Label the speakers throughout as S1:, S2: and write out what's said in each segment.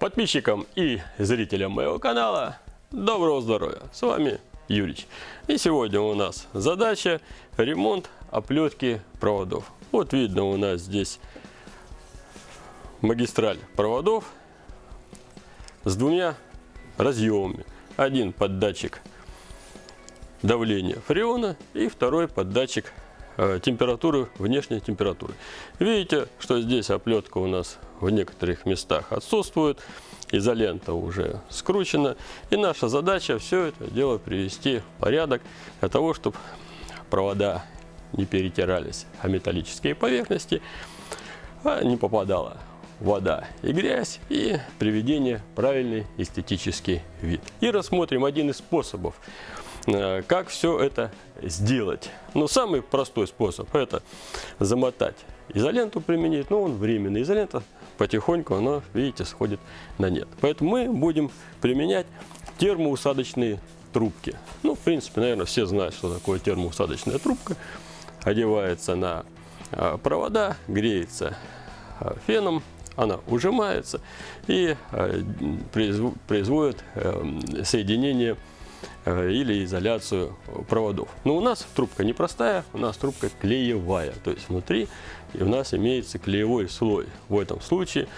S1: Подписчикам и зрителям моего канала доброго здоровья! С вами Юрич. И сегодня у нас задача ремонт оплетки проводов. Вот видно у нас здесь магистраль проводов с двумя разъемами. Один под датчик давления фреона и второй под датчик температуры, внешней температуры. Видите, что здесь оплетка у нас в некоторых местах отсутствует, изолента уже скручена, и наша задача все это дело привести в порядок для того, чтобы провода не перетирались о металлические поверхности, а не попадала вода и грязь, и приведение в правильный эстетический вид. И рассмотрим один из способов, как все это сделать. Но самый простой способ — это замотать изоленту, применить, но он временный. Изолента потихоньку, она, видите, сходит на нет. Поэтому мы будем применять термоусадочные трубки. Ну, в принципе, наверное, все знают, что такое термоусадочная трубка. Одевается на провода, греется феном, она ужимается и производит соединение или изоляцию проводов. Но у нас трубка не простая, у нас трубка клеевая, то есть внутри у нас имеется клеевой слой. В этом случае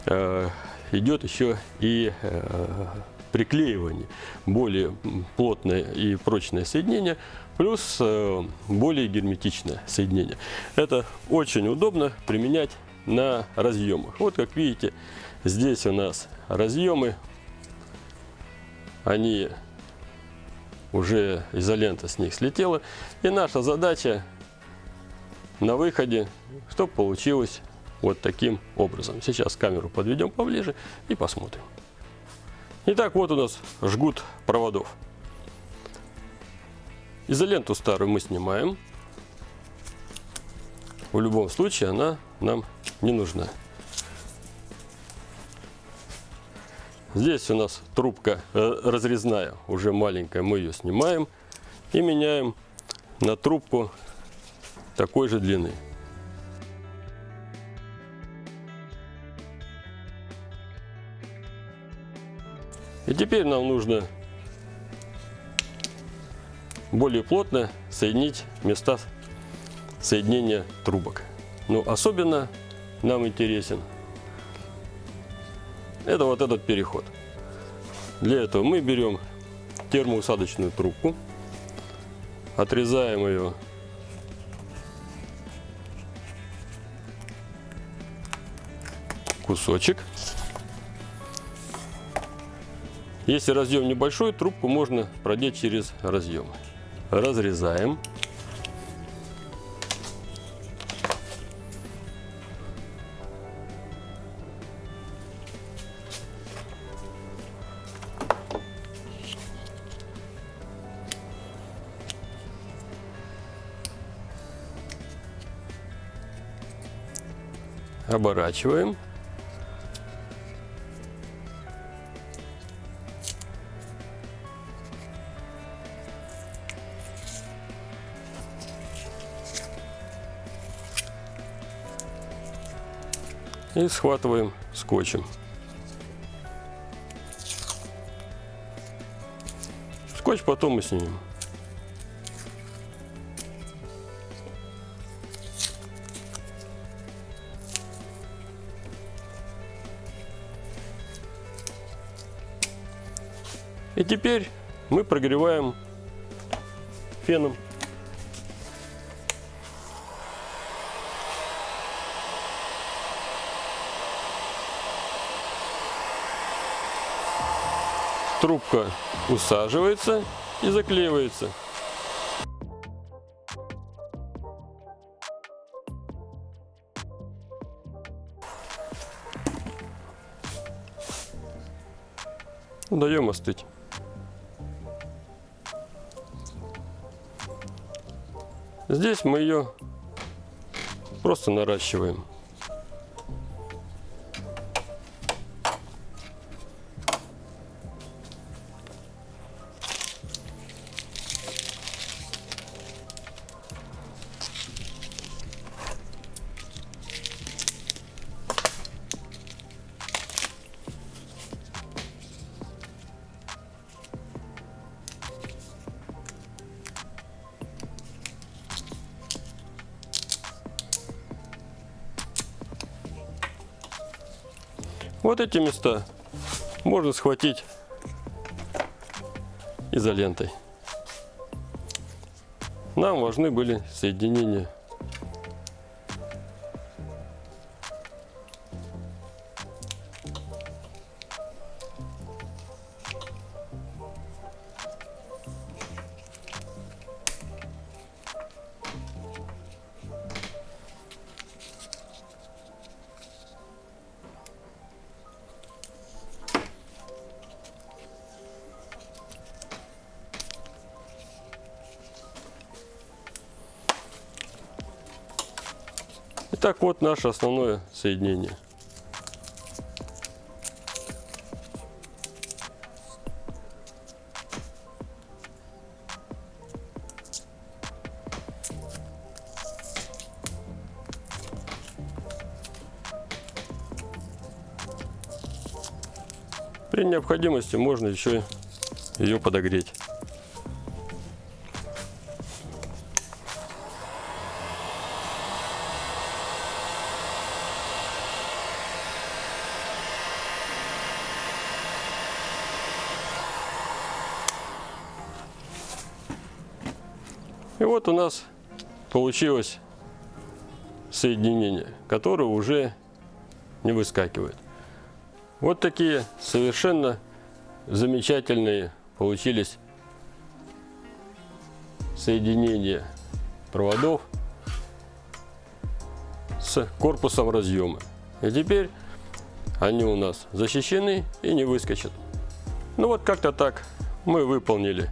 S1: идет еще и приклеивание, более плотное и прочное соединение, плюс более герметичное соединение. Это очень удобно применять на разъемах. Вот как видите, здесь у нас разъемы, они уже изолента с них слетела, и наша задача на выходе, чтобы получилось вот таким образом. Сейчас камеру подведем поближе и посмотрим. Итак, вот у нас жгут проводов. Изоленту старую мы снимаем. В любом случае она нам не нужна. Здесь у нас трубка разрезная, уже маленькая, мы ее снимаем и меняем на трубку такой же длины. И теперь нам нужно более плотно соединить места соединения трубок. Но особенно нам интересен это вот этот переход. Для этого мы берем термоусадочную трубку, отрезаем ее кусочек. Если разъем небольшой, трубку можно продеть через разъем. Разрезаем. Оборачиваем. И схватываем скотчем. Скотч потом мы снимем. И теперь мы прогреваем феном. Трубка усаживается и заклеивается. Даем остыть. Здесь мы ее просто наращиваем. Вот эти места можно схватить изолентой. Нам важны были соединения. Итак, вот наше основное соединение. При необходимости можно еще ее подогреть. И вот у нас получилось соединение, которое уже не выскакивает. Вот такие совершенно замечательные получились соединения проводов с корпусом разъема. И теперь они у нас защищены и не выскочат. Ну вот как-то так мы выполнили,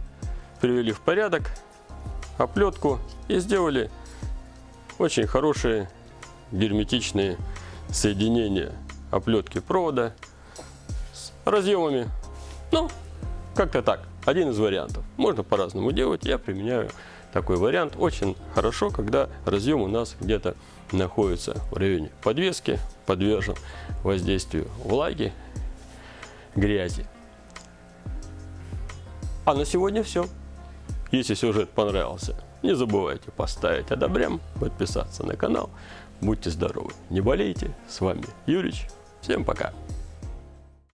S1: привели в порядок оплетку и сделали очень хорошие герметичные соединения оплетки провода с разъемами. Ну, как-то так. Один из вариантов. Можно по-разному делать. Я применяю такой вариант. Очень хорошо, когда разъем у нас где-то находится в районе подвески, подвержен воздействию влаги, грязи. А на сегодня все. Если сюжет понравился, не забывайте поставить одобрям, подписаться на канал. Будьте здоровы, не болейте. С вами Юрич. Всем пока.